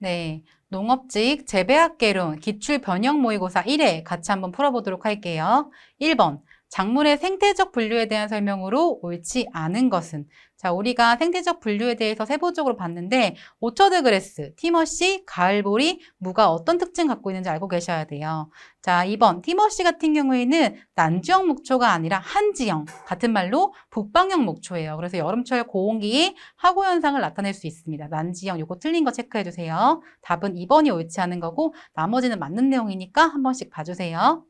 네, 농업직 재배학개론 기출 변형 모의고사 1회 같이 한번 풀어보도록 할게요. 1번, 작물의 생태적 분류에 대한 설명으로 옳지 않은 것은? 자, 우리가 생태적 분류에 대해서 세부적으로 봤는데 오처드 그래스, 티머시, 가을보리, 무가 어떤 특징 갖고 있는지 알고 계셔야 돼요. 자, 2번, 티머시 같은 경우에는 난지형 목초가 아니라 한지형, 같은 말로 북방형 목초예요. 그래서 여름철 고온기에 하고 현상을 나타낼 수 있습니다. 난지형, 요거 틀린 거 체크해 주세요. 답은 2번이 옳지 않은 거고 나머지는 맞는 내용이니까 한 번씩 봐주세요.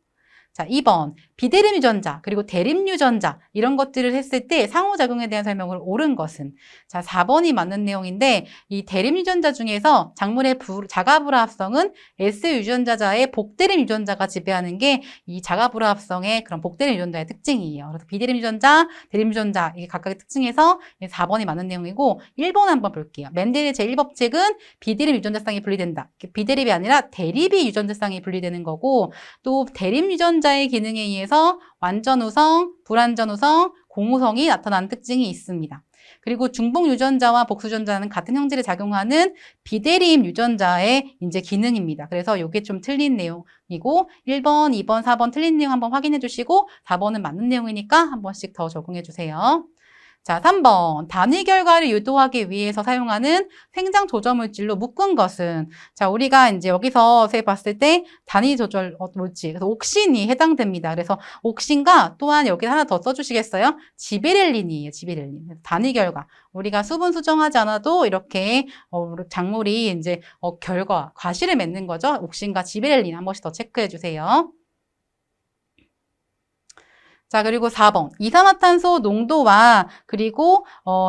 자, 2번 비대림 유전자 그리고 대림 유전자 이런 것들을 했을 때 상호작용에 대한 설명을 옳은 것은? 자, 4번이 맞는 내용인데 이 대림 유전자 중에서 작물의 자가불화합성은 S 유전자자의 복대림 유전자가 지배하는 게 이 자가불화합성의 그런 복대림 유전자의 특징이에요. 그래서 비대림 유전자, 대림 유전자 이게 각각의 특징에서 4번이 맞는 내용이고 1번 한번 볼게요. 멘델의 제1법칙은 비대림 유전자쌍이 분리된다. 비대립이 아니라 대립이 유전자쌍이 분리되는 거고 또 대림 유전자의 기능에 의해서 완전우성, 불완전우성, 공우성이 나타나는 특징이 있습니다. 그리고 중복 유전자와 복수 유전자는 같은 형질에 작용하는 비대림 유전자의 이제 기능입니다. 그래서 이게 좀 틀린 내용이고 1번, 2번, 4번 틀린 내용 한번 확인해 주시고 4번은 맞는 내용이니까 한 번씩 더 적용해 주세요. 자, 3번. 단위 결과를 유도하기 위해서 사용하는 생장 조절 물질로 묶은 것은? 자, 우리가 이제 여기서 봤을 때 단위 조절 물질, 그래서 옥신이 해당됩니다. 그래서 옥신과 또한 여기 하나 더 써주시겠어요? 지베렐린이에요, 지베렐린. 단위 결과. 우리가 수분 수정하지 않아도 이렇게 작물이 이제 결과, 과실을 맺는 거죠. 옥신과 지베렐린 한 번씩 더 체크해 주세요. 자, 그리고 4번. 이산화탄소 농도와 그리고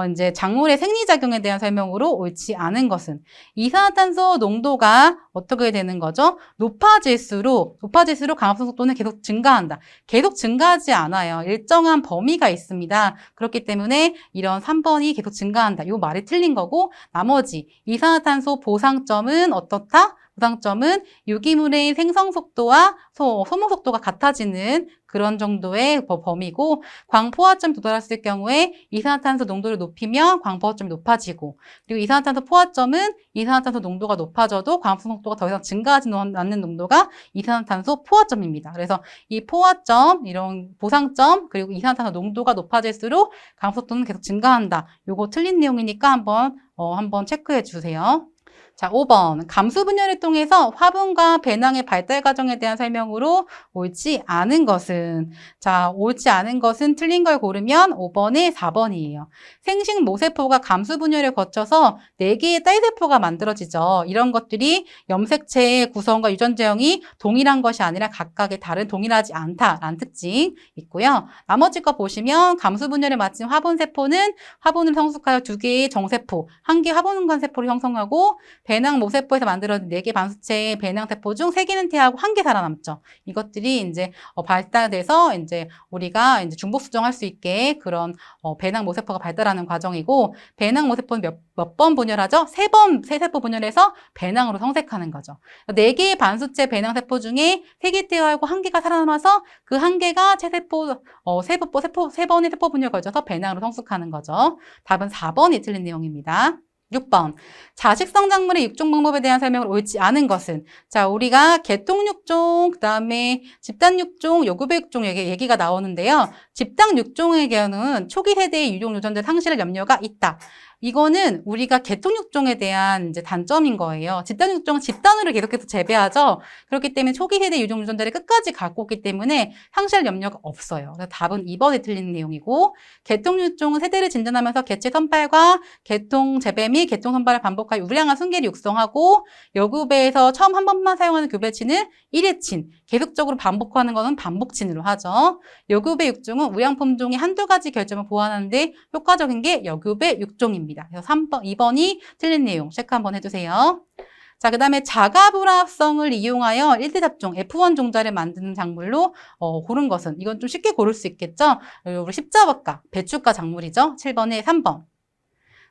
이제 작물의 생리작용에 대한 설명으로 옳지 않은 것은? 이산화탄소 농도가 어떻게 되는 거죠? 높아질수록 광합성 속도는 계속 증가한다. 계속 증가하지 않아요. 일정한 범위가 있습니다. 그렇기 때문에 이런 3번이 계속 증가한다. 이 말이 틀린 거고 나머지 이산화탄소 보상점은 어떻다? 보상점은 유기물의 생성 속도와 소모 속도가 같아지는 그런 정도의 범위고 광포화점이 도달했을 경우에 이산화탄소 농도를 높이면 광포화점이 높아지고 그리고 이산화탄소 포화점은 이산화탄소 농도가 높아져도 광합성 속도가 더 이상 증가하지 않는 농도가 이산화탄소 포화점입니다. 그래서 이 포화점, 이런 보상점 그리고 이산화탄소 농도가 높아질수록 광합성 속도는 계속 증가한다. 요거 틀린 내용이니까 한번 체크해 주세요. 자, 5번. 감수 분열을 통해서 화분과 배낭의 발달 과정에 대한 설명으로 옳지 않은 것은? 자, 옳지 않은 것은 틀린 걸 고르면 5번에 4번이에요. 생식 모세포가 감수 분열을 거쳐서 4개의 딸세포가 만들어지죠. 이런 것들이 염색체의 구성과 유전자형이 동일한 것이 아니라 각각의 다른 동일하지 않다라는 특징이 있고요. 나머지 거 보시면 감수 분열을 마친 화분세포는 화분을 성숙하여 2개의 정세포, 1개 화분관 세포를 형성하고 배낭 모세포에서 만들어진 4개 반수체의 배낭세포 중 3개는 태하고 1개 살아남죠. 이것들이 이제 발달돼서 이제 우리가 이제 중복 수정할 수 있게 그런 배낭 모세포가 발달하는 과정이고 배낭 모세포는 몇 번 분열하죠? 3번 세세포 분열해서 배낭으로 성색하는 거죠. 4개의 반수체 배낭세포 중에 3개 태하고 1개가 살아남아서 그 1개가 체세포, 세 번의 세포 분열 걸쳐서 배낭으로 성숙하는 거죠. 답은 4번이 틀린 내용입니다. 6번. 자식성 작물의 육종 방법에 대한 설명을 옳지 않은 것은? 자, 우리가 개통 육종, 그 다음에 집단 육종, 요급의 육종 얘기가 나오는데요. 집단 육종의 경우는 초기 세대의 유종 유전자 상실을 염려가 있다. 이거는 우리가 개통 육종에 대한 이제 단점인 거예요. 집단 육종은 집단으로 계속해서 재배하죠. 그렇기 때문에 초기 세대 유종 유전자를 끝까지 갖고 있기 때문에 상실 염려가 없어요. 그래서 답은 2번에 틀린 내용이고 개통 육종은 세대를 진전하면서 개체 선발과 개통 재배 및 개통 선발을 반복하여 우량한 순계를 육성하고 여교배에서 처음 한 번만 사용하는 교배치는 1회친, 계속적으로 반복하는 것은 반복친으로 하죠. 여교배 육종은 우량품종의 한두 가지 결점을 보완하는데 효과적인 게 여교배 육종입니다. 그래서 2번이 틀린 내용 체크 한번 해주세요. 자, 그 다음에 자가불화합성을 이용하여 1대 잡종 F1 종자를 만드는 작물로 고른 것은? 이건 좀 쉽게 고를 수 있겠죠? 우리 십자박과, 배추가 작물이죠. 7번에 3번.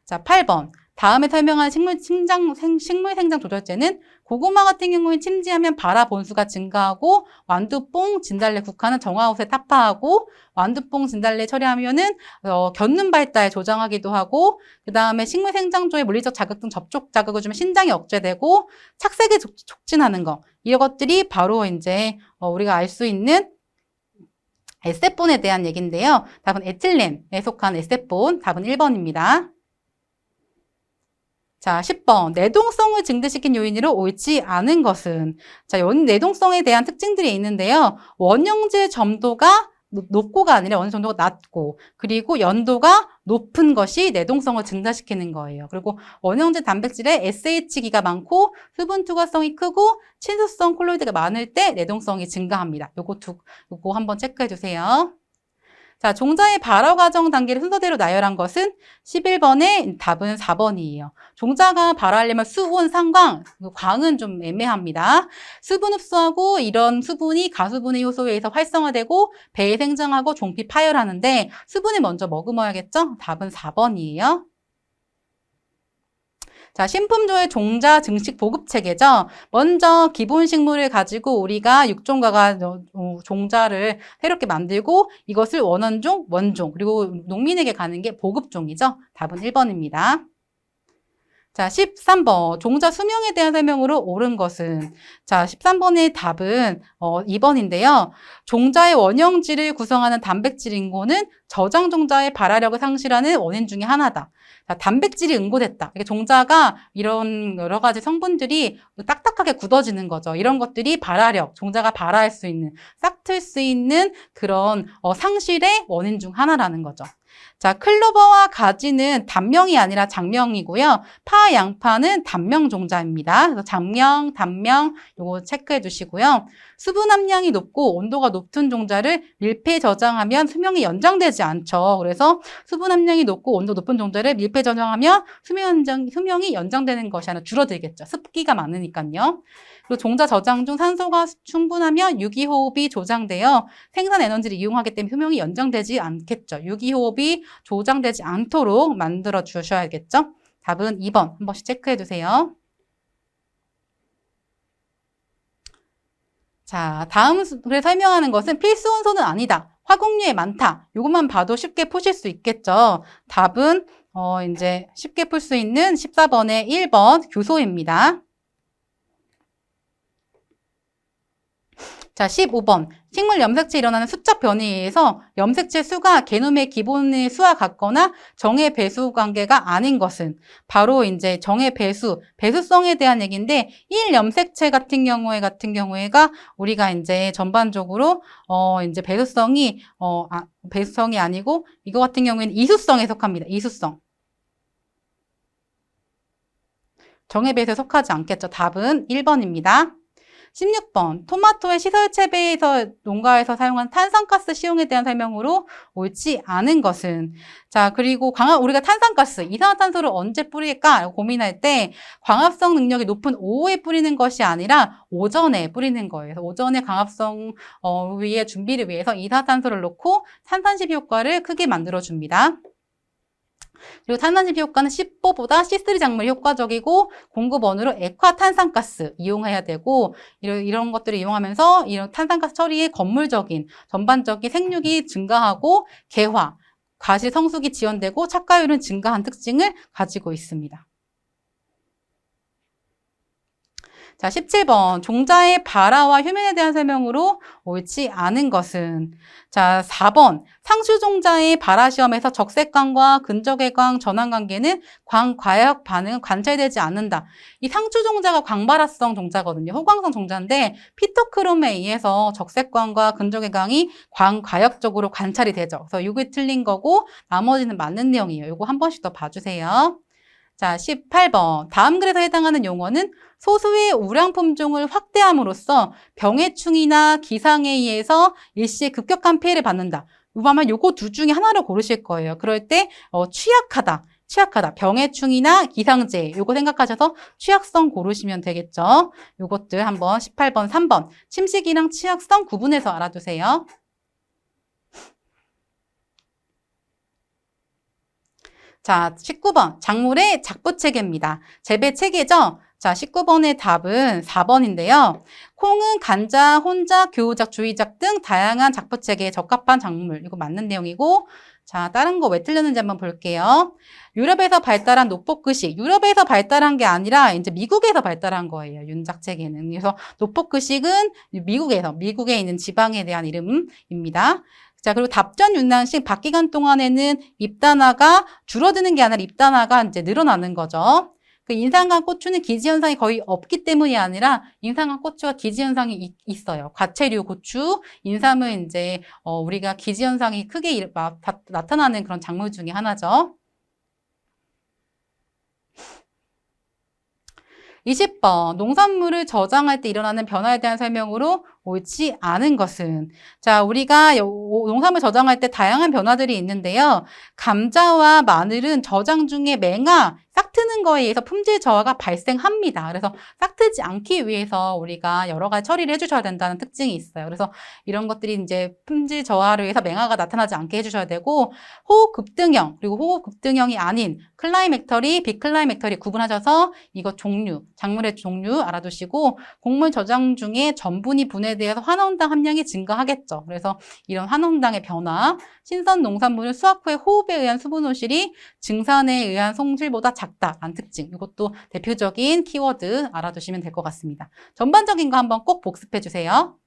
자, 8번. 다음에 설명한 식물 생장 조절제는 고구마 같은 경우에 침지하면 발화 본수가 증가하고 완두뽕, 진달래, 국화는 정화옷에 타파하고 완두뽕, 진달래 처리하면은 견눈 발달 조장하기도 하고 그 다음에 식물 생장조에 물리적 자극 등 접촉 자극을 주면 신장이 억제되고 착색을 촉진하는 거 이것들이 바로 이제 우리가 알 수 있는 에세본에 대한 얘기인데요. 답은 에틸렌에 속한 에세본, 답은 1번입니다. 자, 10번. 내동성을 증대시킨 요인으로 옳지 않은 것은? 자, 내동성에 대한 특징들이 있는데요. 원형질 점도가 높고가 아니라 어느 정도가 낮고, 그리고 연도가 높은 것이 내동성을 증가시키는 거예요. 그리고 원형질 단백질에 SH기가 많고, 수분 투과성이 크고, 친수성 콜로이드가 많을 때 내동성이 증가합니다. 요거 한번 체크해 주세요. 자, 종자의 발화 과정 단계를 순서대로 나열한 것은 11번의 답은 4번이에요. 종자가 발화하려면 수온, 상광, 광은 좀 애매합니다. 수분 흡수하고 이런 수분이 가수분해 효소에 의해서 활성화되고 배에 생장하고 종피 파열하는데 수분을 먼저 머금어야겠죠? 답은 4번이에요. 자, 신품조의 종자 증식 보급 체계죠. 먼저 기본 식물을 가지고 우리가 육종가가 종자를 새롭게 만들고 이것을 원원종, 원종, 그리고 농민에게 가는 게 보급종이죠. 답은 1번입니다. 자, 13번. 종자 수명에 대한 설명으로 옳은 것은? 자, 13번의 답은 2번인데요. 종자의 원형질을 구성하는 단백질 인고는 저장 종자의 발화력을 상실하는 원인 중에 하나다. 자, 단백질이 응고됐다. 이게 종자가 이런 여러 가지 성분들이 딱딱하게 굳어지는 거죠. 이런 것들이 발화력, 종자가 발화할 수 있는, 싹틀 수 있는 그런 상실의 원인 중 하나라는 거죠. 자, 클로버와 가지는 단명이 아니라 장명이고요. 파, 양파는 단명 종자입니다. 그래서 장명, 단명 요거 체크해 주시고요. 수분 함량이 높고 온도가 높은 종자를 밀폐 저장하면 수명이 연장되지 않죠. 그래서 수분 함량이 높고 온도 높은 종자를 밀폐 저장하면 수명이 연장되는 것이 아니라 줄어들겠죠. 습기가 많으니까요. 그리고 종자 저장 중 산소가 충분하면 유기호흡이 조장되어 생산 에너지를 이용하기 때문에 수명이 연장되지 않겠죠. 유기호흡이 조장되지 않도록 만들어 주셔야겠죠. 답은 2번 한 번씩 체크해 주세요. 자, 다음 글에 설명하는 것은 필수 원소는 아니다. 화곡류에 많다. 이것만 봐도 쉽게 푸실 수 있겠죠. 답은 이제 쉽게 풀 수 있는 14번의 1번 교소입니다. 자, 15번. 식물 염색체에 일어나는 수적 변이에 의해서 염색체 수가 게놈의 기본의 수와 같거나 정의 배수 관계가 아닌 것은 바로 이제 정의 배수성에 대한 얘기인데 1염색체 같은 경우에가 우리가 이제 전반적으로 이제 배수성이 아니고 이거 같은 경우에는 이수성에 속합니다. 이수성. 정의 배수에 속하지 않겠죠. 답은 1번입니다. 16번. 토마토의 시설 재배에서 농가에서 사용한 탄산가스 시용에 대한 설명으로 옳지 않은 것은? 자, 그리고 우리가 탄산가스, 이산화탄소를 언제 뿌릴까 고민할 때 광합성 능력이 높은 오후에 뿌리는 것이 아니라 오전에 뿌리는 거예요. 오전에 광합성 위에 준비를 위해서 이산화탄소를 넣고 탄산시비 효과를 크게 만들어 줍니다. 그리고 탄산시비 효과는 C4보다 C3 작물이 효과적이고 공급원으로 액화탄산가스 이용해야 되고 이런 것들을 이용하면서 이런 탄산가스 처리의 건물적인 전반적인 생육이 증가하고 개화, 과실 성숙이 지연되고 착과율은 증가한 특징을 가지고 있습니다. 자, 17번. 종자의 발화와 휴면에 대한 설명으로 옳지 않은 것은? 자, 4번. 상수종자의 발화 시험에서 적색광과 근적외광 전환관계는 광과역 반응은 관찰되지 않는다. 이 상수종자가 광발화성 종자거든요. 호광성 종자인데 피토크롬에 의해서 적색광과 근적외광이 광과역적으로 관찰이 되죠. 그래서 이게 틀린 거고 나머지는 맞는 내용이에요. 이거 한 번씩 더 봐주세요. 자, 18번. 다음 글에서 해당하는 용어는 소수의 우량 품종을 확대함으로써 병해충이나 기상에 의해서 일시에 급격한 피해를 받는다. 아마 요거 둘 중에 하나를 고르실 거예요. 그럴 때 취약하다. 병해충이나 기상재해. 요거 생각하셔서 취약성 고르시면 되겠죠. 요것들 한번 18번, 3번. 침식이랑 취약성 구분해서 알아두세요. 자, 19번. 작물의 작부체계입니다. 재배 체계죠? 자, 19번의 답은 4번인데요. 콩은 간자, 혼작, 교우작, 주의작 등 다양한 작부체계에 적합한 작물. 이거 맞는 내용이고, 자, 다른 거 왜 틀렸는지 한번 볼게요. 유럽에서 발달한 노포크식. 유럽에서 발달한 게 아니라 이제 미국에서 발달한 거예요. 윤작체계는. 그래서 노포크식은 미국에 있는 지방에 대한 이름입니다. 자, 그리고 답전 윤난식 박기간 동안에는 잎단화가 줄어드는 게 아니라 잎단화가 이제 늘어나는 거죠. 그 인삼과 고추는 기지현상이 거의 없기 때문이 아니라 인삼과 고추가 기지현상이 있어요. 과체류 고추, 인삼은 이제 우리가 기지현상이 크게 나타나는 그런 작물 중에 하나죠. 20번. 농산물을 저장할 때 일어나는 변화에 대한 설명으로 옳지 않은 것은? 자, 우리가 농산물 저장할 때 다양한 변화들이 있는데요. 감자와 마늘은 저장 중에 맹아, 싹 트는 거에 의해서 품질 저하가 발생합니다. 그래서 싹 트지 않기 위해서 우리가 여러 가지 처리를 해주셔야 된다는 특징이 있어요. 그래서 이런 것들이 이제 품질 저하를 위해서 맹아가 나타나지 않게 해주셔야 되고, 호흡 급등형, 그리고 호흡 급등형이 아닌 클라이맥터리, 비클라이맥터리 구분하셔서 이거 종류, 작물의 종류 알아두시고, 곡물 저장 중에 전분이 분해되어서 환원당 함량이 증가하겠죠. 그래서 이런 환원당의 변화, 신선 농산물은 수확 후에 호흡에 의한 수분 손실이 증산에 의한 손실보다 작다라는 특징. 이것도 대표적인 키워드 알아두시면 될 것 같습니다. 전반적인 거 한번 꼭 복습해 주세요.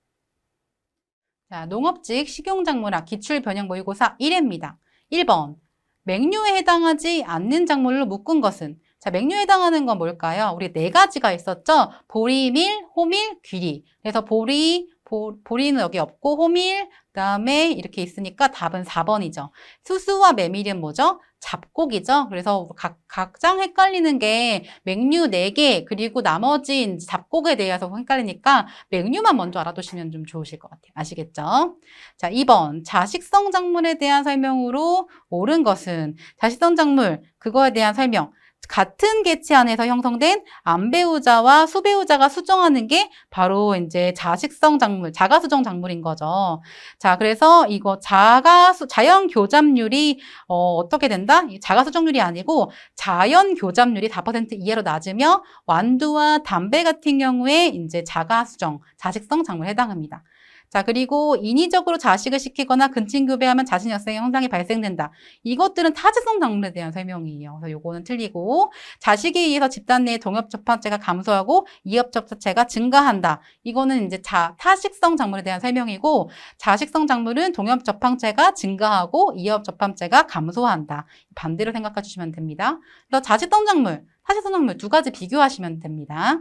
자, 농업직 식용작물학 기출변형 모의고사 1회입니다. 1번. 맹류에 해당하지 않는 작물로 묶은 것은? 자, 맹류에 해당하는 건 뭘까요? 우리 네 가지가 있었죠? 보리, 밀, 호밀, 귀리. 그래서 보리는 여기 없고 호밀, 그다음에 이렇게 있으니까 답은 4번이죠. 수수와 메밀은 뭐죠? 잡곡이죠. 그래서 가장 헷갈리는 게 맹류 4개 그리고 나머지 잡곡에 대해서 헷갈리니까 맹류만 먼저 알아두시면 좀 좋으실 것 같아요. 아시겠죠? 자, 2번. 자식성 작물에 대한 설명으로 옳은 것은? 자식성 작물, 그거에 대한 설명. 같은 개체 안에서 형성된 안배우자와 수배우자가 수정하는 게 바로 이제 자식성 작물, 자가수정 작물인 거죠. 자, 그래서 이거 자연 교잡률이 어떻게 된다? 자가수정률이 아니고 자연 교잡률이 4% 이하로 낮으며 완두와 담배 같은 경우에 이제 자가수정, 자식성 작물에 해당합니다. 자, 그리고 인위적으로 자식을 시키거나 근친교배하면 자신역성의 현상이 발생된다. 이것들은 타지성 작물에 대한 설명이에요. 그래서 요거는 틀리고, 자식에 의해서 집단 내의 동엽접합체가 감소하고 이엽접합체가 증가한다. 이거는 이제 타식성 작물에 대한 설명이고, 자식성 작물은 동엽접합체가 증가하고 이엽접합체가 감소한다. 반대로 생각해 주시면 됩니다. 그래서 자식성 작물, 타식성 작물 두 가지 비교하시면 됩니다.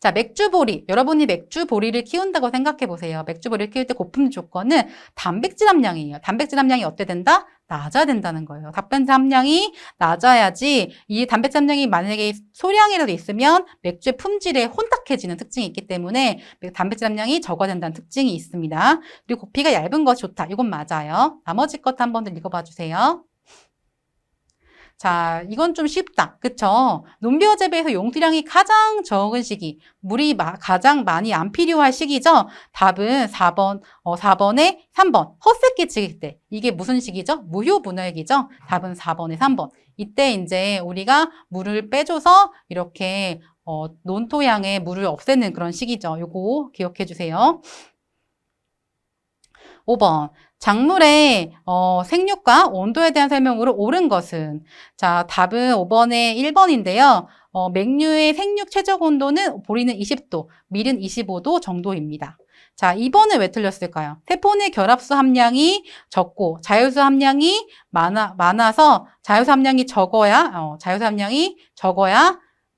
자, 맥주보리. 여러분이 맥주보리를 키운다고 생각해 보세요. 맥주보리를 키울 때 고품 조건은 단백질 함량이에요. 단백질 함량이 어때 된다? 낮아야 된다는 거예요. 단백질 함량이 낮아야지 이 단백질 함량이 만약에 소량이라도 있으면 맥주의 품질에 혼탁해지는 특징이 있기 때문에 단백질 함량이 적어야 된다는 특징이 있습니다. 그리고 고피가 얇은 것이 좋다. 이건 맞아요. 나머지 것 한번 더 읽어봐 주세요. 자, 이건 좀 쉽다. 그쵸? 논비어 재배에서 용수량이 가장 적은 시기, 물이 가장 많이 안 필요할 시기죠? 답은 4번에 3번. 헛새끼 치기 때. 이게 무슨 시기죠? 무효분화기죠? 답은 4번에 3번. 이때 이제 우리가 물을 빼줘서 이렇게 논토양에 물을 없애는 그런 시기죠. 요거 기억해 주세요. 5번. 작물의 생육과 온도에 대한 설명으로 옳은 것은? 자, 답은 5번에 1번인데요. 맥류의 생육 최적 온도는 보리는 20도, 밀은 25도 정도입니다. 자, 2번은 왜 틀렸을까요? 세포 내 결합수 함량이 적고 자유수 함량이 많아서 자유수 함량이 적어야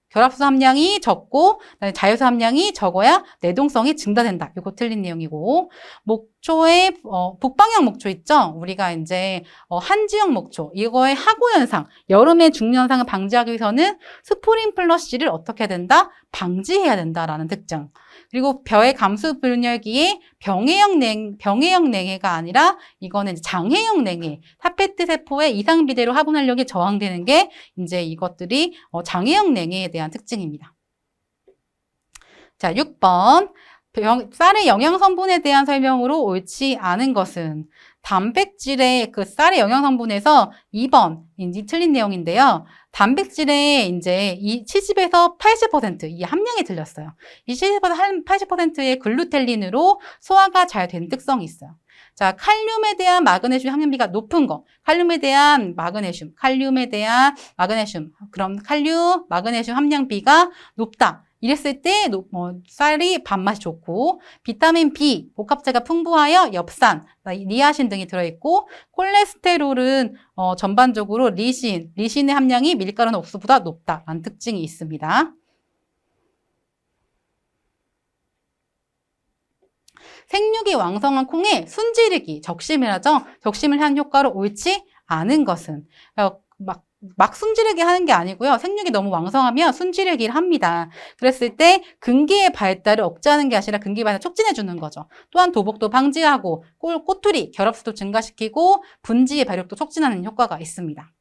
결합수 함량이 적고 자유수 함량이 적어야 내동성이 증가된다. 이거 틀린 내용이고, 목초의 북방형 목초 있죠? 우리가 이제 한지형 목초, 이거의 하고 현상, 여름의 중년 현상을 방지하기 위해서는 스프링 플러시를 어떻게 해야 된다? 방지해야 된다라는 특징. 그리고 벼의 감수 분열기에 병해형 냉해가 아니라 이거는 이제 장해형 냉해. 타페트 세포의 이상 비대로 화분활력이 저항되는 게 이제 이것들이 장해형 냉해에 대한 특징입니다. 자, 6번. 쌀의 영양 성분에 대한 설명으로 옳지 않은 것은? 단백질의 그 쌀의 영양 성분에서 2번인지 틀린 내용인데요. 단백질의 이제 이 70에서 80% 이 함량이 틀렸어요. 이 70에서 80%의 글루텔린으로 소화가 잘 된 특성이 있어요. 자, 칼륨에 대한 마그네슘 함량비가 높은 거. 칼륨에 대한 마그네슘. 그럼 칼륨, 마그네슘 함량비가 높다. 이랬을 때 쌀이 밥맛이 좋고, 비타민 B, 복합제가 풍부하여 엽산, 니아신 등이 들어있고, 콜레스테롤은 전반적으로 리신의 함량이 밀가루나 옥수수보다 높다라는 특징이 있습니다. 생육이 왕성한 콩에 순지르기, 적심을 하죠. 적심을 한 효과로 옳지 않은 것은 막 순지르기 하는 게 아니고요. 생육이 너무 왕성하면 순지르기를 합니다. 그랬을 때 근기의 발달을 억제하는 게 아니라 근기 발달을 촉진해 주는 거죠. 또한 도복도 방지하고 꼬투리, 결합수도 증가시키고 분지의 발육도 촉진하는 효과가 있습니다.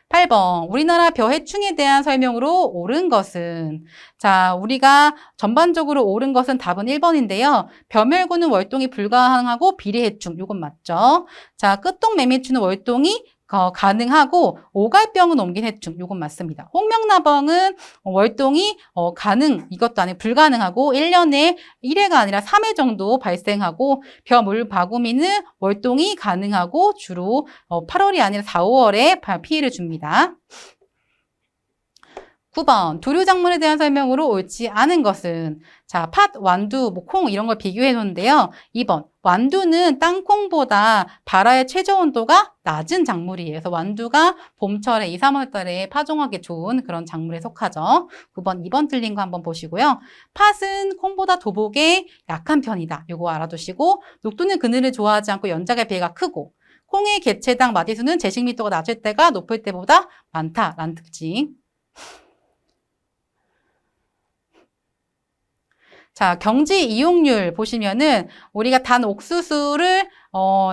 8번, 우리나라 벼해충에 대한 설명으로 옳은 것은? 자, 우리가 전반적으로 옳은 것은 답은 1번인데요. 벼멸구는 월동이 불가항하고 비례해충, 이건 맞죠? 자, 끝동매미충은 월동이 가능하고 오갈병은 옮긴 해충, 이건 맞습니다. 홍명나병은 월동이 이것도 아니고 불가능하고 1년에 1회가 아니라 3회 정도 발생하고 벼물바구미는 월동이 가능하고 주로 8월이 아니라 4, 5월에 피해를 줍니다. 9번, 두류작물에 대한 설명으로 옳지 않은 것은? 자, 팥, 완두, 콩 이런 걸 비교해 놓은데요. 2번, 완두는 땅콩보다 발화의 최저 온도가 낮은 작물이에요. 그래서 완두가 봄철에 2, 3월 달에 파종하기 좋은 그런 작물에 속하죠. 9번, 2번 틀린 거 한번 보시고요. 팥은 콩보다 도복에 약한 편이다. 요거 알아두시고, 녹두는 그늘을 좋아하지 않고 연작의 배가 크고, 콩의 개체당 마디수는 제식密도가 낮을 때가 높을 때보다 많다라는 특징. 자, 경지 이용률 보시면은 우리가 단 옥수수를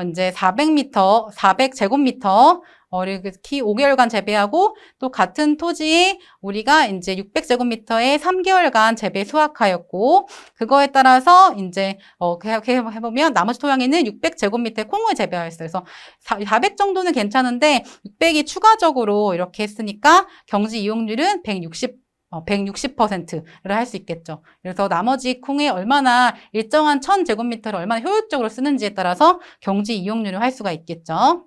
이제 400제곱미터 이렇게 5개월간 재배하고 또 같은 토지에 우리가 이제 600제곱미터에 3개월간 재배 수확하였고 그거에 따라서 이제 그렇게 해보면 나머지 토양에는 600제곱미터의 콩을 재배하였어요. 그래서 400 정도는 괜찮은데 600이 추가적으로 이렇게 했으니까 경지 이용률은 160%를 할 수 있겠죠. 그래서 나머지 콩에 얼마나 일정한 1000제곱미터를 얼마나 효율적으로 쓰는지에 따라서 경지 이용률을 할 수가 있겠죠.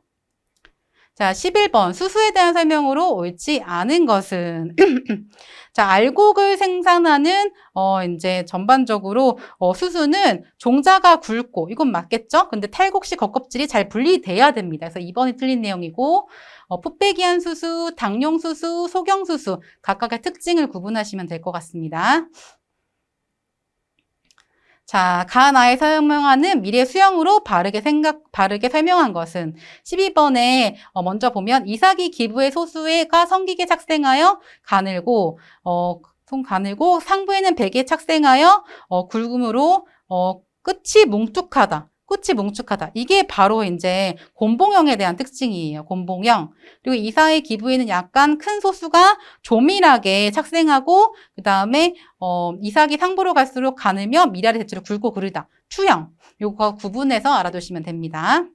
자, 11번 수수에 대한 설명으로 옳지 않은 것은? 자, 알곡을 생산하는 이제 전반적으로 수수는 종자가 굵고 이건 맞겠죠? 근데 탈곡시 겉껍질이 잘 분리돼야 됩니다. 그래서 2번이 틀린 내용이고 풋배기한 수수, 당용 수수, 소경 수수 각각의 특징을 구분하시면 될 것 같습니다. 자, 가나에 설명하는 미래 수형으로 바르게 설명한 것은 12번에 먼저 보면 이삭이 기부의 소수가 성기게 착생하여 가늘고 상부에는 백에 착생하여 굵음으로 끝이 뭉툭하다. 이게 바로 이제 곤봉형에 대한 특징이에요. 곤봉형. 그리고 이삭의 기부에는 약간 큰 소수가 조밀하게 착생하고 그 다음에 이삭이 상부로 갈수록 가늘며 미랄의 대체로 굵고 그르다. 투형. 요거 구분해서 알아두시면 됩니다.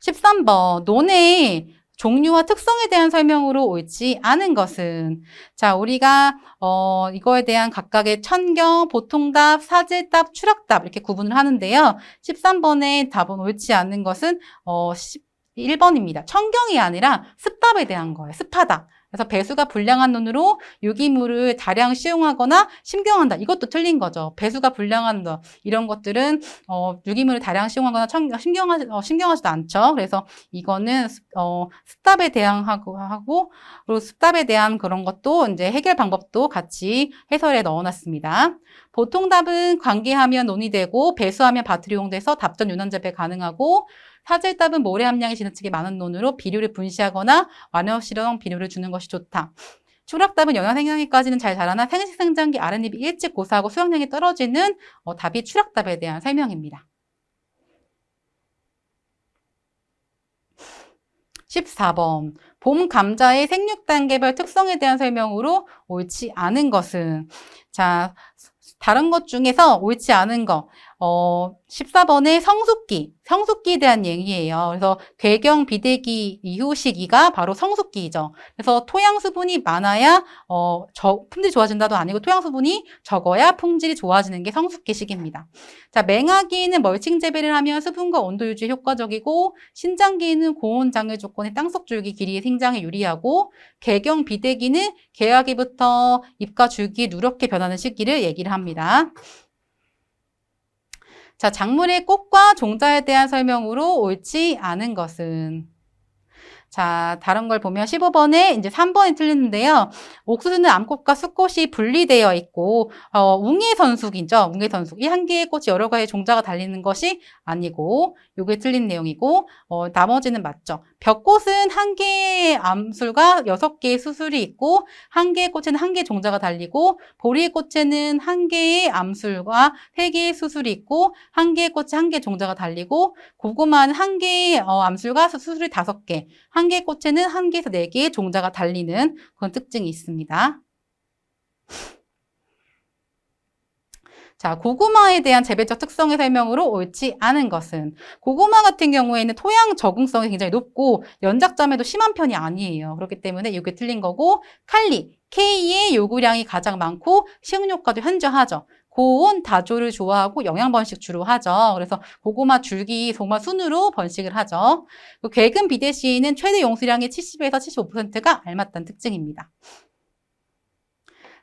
13번 논의 종류와 특성에 대한 설명으로 옳지 않은 것은? 자, 우리가 이거에 대한 각각의 천경, 보통답, 사질답, 추락답 이렇게 구분을 하는데요. 13번의 답은 옳지 않은 것은 1번입니다. 천경이 아니라 습답에 대한 거예요. 습하다. 그래서 배수가 불량한 논으로 유기물을 다량 시용하거나 심경한다. 이것도 틀린 거죠. 배수가 불량한 것 이런 것들은 유기물을 다량 시용하거나 심경하지도 않죠. 그래서 이거는 습답에 대한 하고 그리고 습답에 대한 그런 것도 이제 해결 방법도 같이 해설에 넣어놨습니다. 보통 답은 관계하면 논의되고 배수하면 밭으로 이용돼서 답전 윤환 재배 가능하고 사질답은 모래 함량이 지나치게 많은 논으로 비료를 분시하거나 완화실험 비료를 주는 것이 좋다. 추락답은 영양 생장기까지는 잘 자라나 생식 생장기 아랫잎이 일찍 고사하고 수확량이 떨어지는 답이 추락답에 대한 설명입니다. 14번 봄 감자의 생육단계별 특성에 대한 설명으로 옳지 않은 것은? 자, 다른 것 중에서 옳지 않은 거 14번에 성숙기에 대한 얘기예요. 그래서 궤경 비대기 이후 시기가 바로 성숙기이죠. 그래서 토양 수분이 많아야 품질이 좋아진다도 아니고 토양 수분이 적어야 품질이 좋아지는 게 성숙기 시기입니다. 자, 맹하기에는 멀칭 재배를 하면 수분과 온도 유지에 효과적이고, 신장기에는 고온 장애 조건의 땅속 줄기 길이의 생장에 유리하고, 궤경 비대기는 개화기부터 잎과 줄기 누렇게 변하는 시기를 얘기를 합니다. 자, 작물의 꽃과 종자에 대한 설명으로 옳지 않은 것은. 자, 다른 걸 보면 15번에 이제 3번이 틀렸는데요. 옥수수는 암꽃과 수꽃이 분리되어 있고, 웅회선숙이죠. 웅회선숙. 이 한 개의 꽃이 여러 가지 종자가 달리는 것이 아니고, 요게 틀린 내용이고, 나머지는 맞죠. 벽꽃은 한 개의 암술과 6개의 수술이 있고, 한 개의 꽃에는 한 개의 종자가 달리고, 보리의 꽃에는 한 개의 암술과 3개의 수술이 있고, 한 개의 꽃에 한 개의 종자가 달리고, 고구마는 한 개의 암술과 수술이 5개, 한 개의 꽃에는 1개에서 4개의 종자가 달리는 그런 특징이 있습니다. 자, 고구마에 대한 재배적 특성의 설명으로 옳지 않은 것은, 고구마 같은 경우에는 토양 적응성이 굉장히 높고 연작점에도 심한 편이 아니에요. 그렇기 때문에 이게 틀린 거고, 칼리, K의 요구량이 가장 많고 식용효과도 현저하죠. 고온 다조를 좋아하고 영양 번식 주로 하죠. 그래서 고구마 줄기 정말 순으로 번식을 하죠. 궤근 비대시에는 최대 용수량의 70에서 75%가 알맞다는 특징입니다.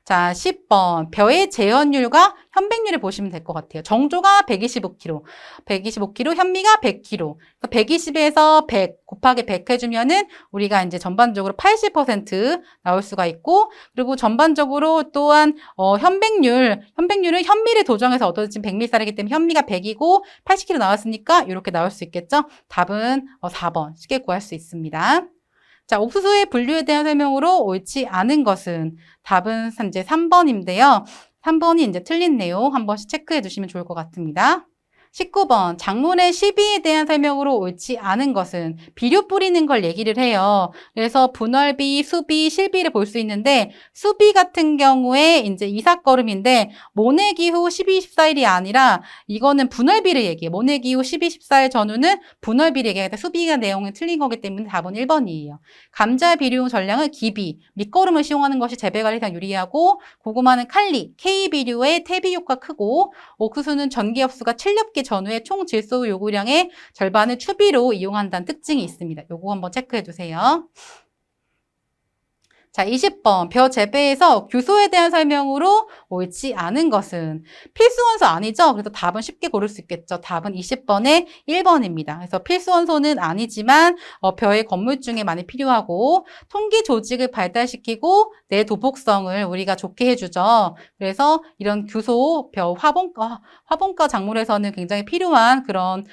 자, 10번. 벼의 재현율과 현백률을 보시면 될 것 같아요. 정조가 125kg, 현미가 100kg. 120에서 100 곱하기 100 해주면은 우리가 이제 전반적으로 80% 나올 수가 있고, 그리고 전반적으로 또한, 현백률은 현미를 도정해서 얻어진 백밀쌀이기 때문에 현미가 100이고 80kg 나왔으니까 이렇게 나올 수 있겠죠? 답은 4번. 쉽게 구할 수 있습니다. 자, 옥수수의 분류에 대한 설명으로 옳지 않은 것은, 답은 이제 3번인데요. 3번이 이제 틀린 내용 한 번씩 체크해 주시면 좋을 것 같습니다. 19번, 작물의 시비에 대한 설명으로 옳지 않은 것은, 비료 뿌리는 걸 얘기를 해요. 그래서 분월비, 수비, 실비를 볼 수 있는데, 수비 같은 경우에 이제 이삭거름인데, 모내기후 12, 14일이 아니라, 이거는 분월비를 얘기해요. 모내기후 12, 14일 전후는 분월비를 얘기하는데, 수비가 내용이 틀린 거기 때문에 답은 1번이에요. 감자 비료용 전량은 기비, 밑거름을 시용하는 것이 재배관리상 유리하고, 고구마는 칼리, K비료의 퇴비 효과 크고, 옥수수는 전기엽수가 7엽기 전후에 총 질소 요구량의 절반을 추비로 이용한다는 특징이 있습니다. 요거 한번 체크해 주세요. 자, 20번. 벼 재배에서 규소에 대한 설명으로 옳지 않은 것은, 필수 원소 아니죠? 그래서 답은 쉽게 고를 수 있겠죠. 답은 20번에 1번입니다. 그래서 필수 원소는 아니지만 벼의 건물중에 많이 필요하고, 통기 조직을 발달시키고 내 도복성을 우리가 좋게 해주죠. 그래서 이런 규소, 벼 화분과 작물에서는 굉장히 필요한 그런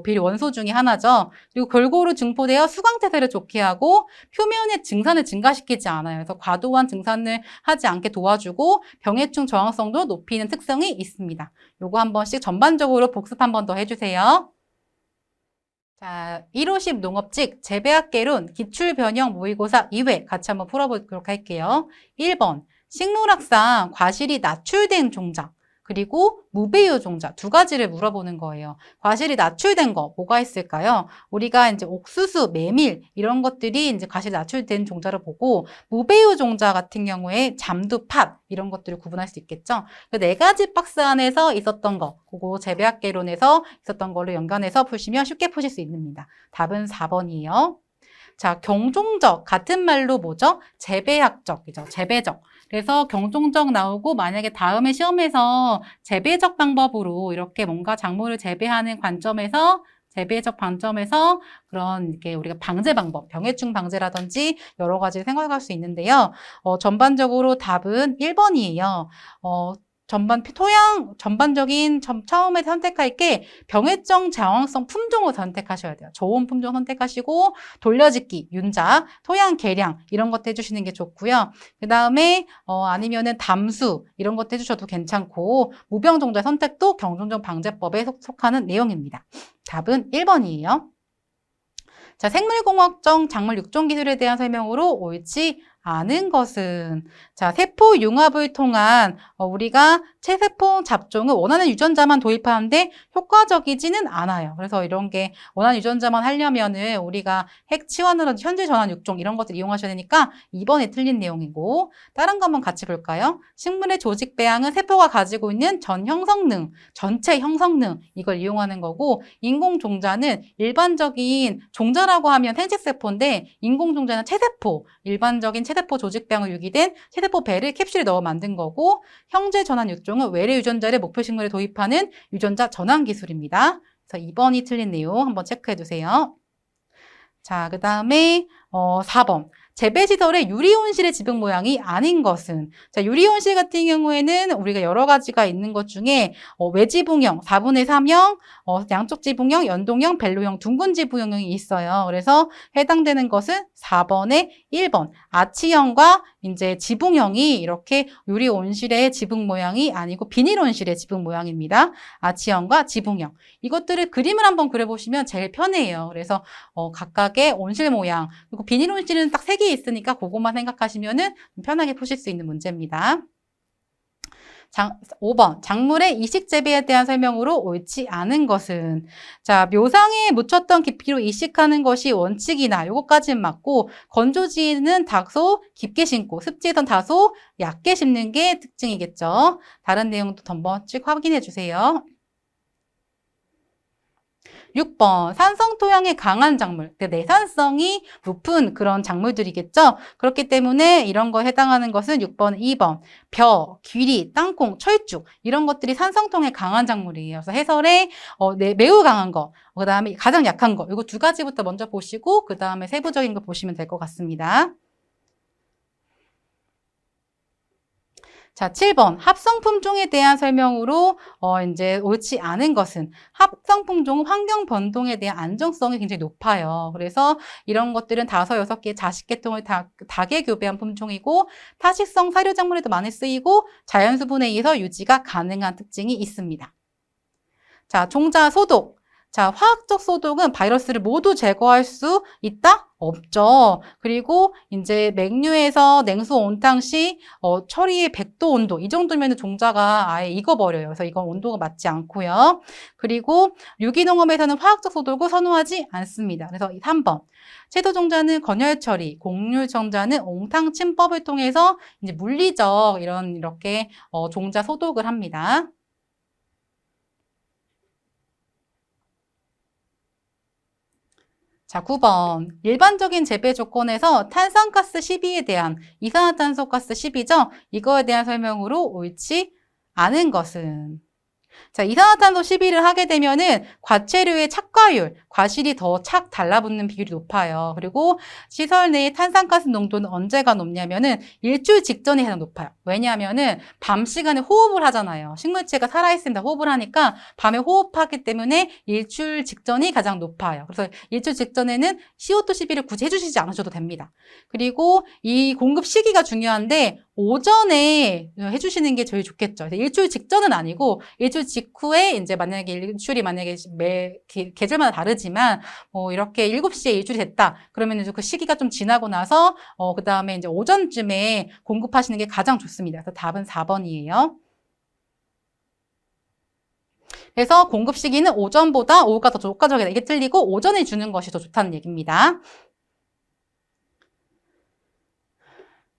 비료 원소 중에 하나죠. 그리고 골고루 증포되어 수광태세를 좋게 하고 표면의 증산을 증가시키지 않아요. 그래서 과도한 증산을 하지 않게 도와주고 병해충 저항성도 높이는 특성이 있습니다. 요거 한 번씩 전반적으로 복습 한 번 더 해주세요. 자, 150 농업직 재배학개론 기출변형 모의고사 2회 같이 한번 풀어보도록 할게요. 1번, 식물학상 과실이 낮출된 종자, 그리고 무배유 종자 2가지를 물어보는 거예요. 과실이 낮출된 거 뭐가 있을까요? 우리가 이제 옥수수, 메밀 이런 것들이 이제 과실이 낮출된 종자를 보고, 무배유 종자 같은 경우에 잠두, 팥 이런 것들을 구분할 수 있겠죠. 그 4가지 박스 안에서 있었던 거, 그거 재배학개론에서 있었던 거를 연관해서 푸시면 쉽게 푸실 수 있습니다. 답은 4번이에요. 자, 경종적 같은 말로 뭐죠? 재배학적이죠. 재배적. 그래서 경종적 나오고, 만약에 다음에 시험에서 재배적 방법으로 이렇게 뭔가 작물을 재배하는 관점에서, 재배적 관점에서 그런 이렇게 우리가 방제 방법, 병해충 방제라든지 여러 가지 생각할 수 있는데요. 전반적으로 답은 1번이에요. 전반적인 처음에 선택할 게 병해충 저항성 품종을 선택하셔야 돼요. 좋은 품종 선택하시고, 돌려짓기, 윤작, 토양 개량 이런 것도 해주시는 게 좋고요. 그 다음에 아니면은 담수 이런 것도 해주셔도 괜찮고, 무병종자 선택도 경종적 방제법에 속하는 내용입니다. 답은 1번이에요. 자, 생물공학적 작물 육종 기술에 대한 설명으로 옳지 않은 것은. 자, 세포 융합을 통한 우리가 체세포 잡종을 원하는 유전자만 도입하는데 효과적이지는 않아요. 그래서 이런 게 원하는 유전자만 하려면은 우리가 핵치환이라든지 현재 전환 육종 이런 것들 이용하셔야 되니까 2번에 틀린 내용이고, 다른 거 한번 같이 볼까요? 식물의 조직 배양은 세포가 가지고 있는 전 형성능, 전체 형성능 이걸 이용하는 거고, 인공 종자는 일반적인 종자라고 하면 생체세포인데 인공 종자는 체세포, 일반적인 체세포 조직 배양을 유기된 체세포 배를 캡슐에 넣어 만든 거고, 형제 전환 육종은 외래 유전자를 목표 식물에 도입하는 유전자 전환 기술입니다. 그래서 2번이 틀린 내용 한번 체크해 두세요. 자, 그 다음에 4번. 재배시설의 유리온실의 지붕 모양이 아닌 것은. 자, 유리온실 같은 경우에는 우리가 여러 가지가 있는 것 중에 외지붕형, 4분의 3형, 양쪽 지붕형, 연동형, 벨로형, 둥근 지붕형이 있어요. 그래서 해당되는 것은 4번에 1번. 아치형과 이제 지붕형이 이렇게 유리온실의 지붕 모양이 아니고 비닐온실의 지붕 모양입니다. 아치형과 지붕형. 이것들을 그림을 한번 그려보시면 제일 편해요. 그래서 각각의 온실 모양, 그리고 비닐온실은 딱 3개 있으니까 그것만 생각하시면은 편하게 푸실 수 있는 문제입니다. 5번. 작물의 이식 재배에 대한 설명으로 옳지 않은 것은. 자, 묘상에 묻혔던 깊이로 이식하는 것이 원칙이나 요거까지는 맞고, 건조지는 다소 깊게 심고 습지에선 다소 얕게 심는 게 특징이겠죠. 다른 내용도 한번 쭉 확인해 주세요. 6번. 산성 토양에 강한 작물, 내산성이 높은 그런 작물들이겠죠. 그렇기 때문에 이런 거에 해당하는 것은 6번, 2번. 벼, 귀리, 땅콩, 철쭉 이런 것들이 산성 토양에 강한 작물이에요. 그래서 해설에 매우 강한 거, 그 다음에 가장 약한 거, 이거 2가지부터 먼저 보시고 그 다음에 세부적인 거 보시면 될 것 같습니다. 자, 7번. 합성품종에 대한 설명으로 이제 옳지 않은 것은, 합성품종은 환경 변동에 대한 안정성이 굉장히 높아요. 그래서 이런 것들은 5, 6개 자식계통을 다계교배한 품종이고, 타식성 사료작물에도 많이 쓰이고 자연수분에 의해서 유지가 가능한 특징이 있습니다. 자, 종자 소독. 자, 화학적 소독은 바이러스를 모두 제거할 수 있다? 없죠. 그리고 이제 맹류에서 냉수 온탕 시 처리의 100도 온도 이 정도면 종자가 아예 익어버려요. 그래서 이건 온도가 맞지 않고요. 그리고 유기농업에서는 화학적 소독을 선호하지 않습니다. 그래서 3번. 채소 종자는 건열 처리, 곡물 종자는 옹탕 침법을 통해서 이제 물리적 이렇게 종자 소독을 합니다. 자, 9번. 일반적인 재배 조건에서 탄산가스 시비에 대한 이산화탄소가스 시비죠? 이거에 대한 설명으로 옳지 않은 것은. 자, 이산화탄소 시비를 하게 되면은 과체류의 착과율, 과실이 더 착 달라붙는 비율이 높아요. 그리고 시설 내의 탄산가스 농도는 언제가 높냐면은 일주일 직전이 가장 높아요. 왜냐하면은 밤 시간에 호흡을 하잖아요. 식물체가 살아있습니다. 호흡을 하니까 밤에 호흡하기 때문에 일주일 직전이 가장 높아요. 그래서 일주일 직전에는 CO2 시비를 굳이 해주시지 않으셔도 됩니다. 그리고 이 공급 시기가 중요한데 오전에 해주시는 게 제일 좋겠죠. 일주일 직전은 아니고 일주일 직후에 이제 만약에 일주일이 만약에 계절마다 다르지만 이렇게 7시에 일주일이 됐다. 그러면 이제 그 시기가 좀 지나고 나서 그 다음에 이제 오전쯤에 공급하시는 게 가장 좋습니다. 그래서 답은 4번이에요. 그래서 공급 시기는 오전보다 오후가 더 효과적이다. 이게 틀리고 오전에 주는 것이 더 좋다는 얘기입니다.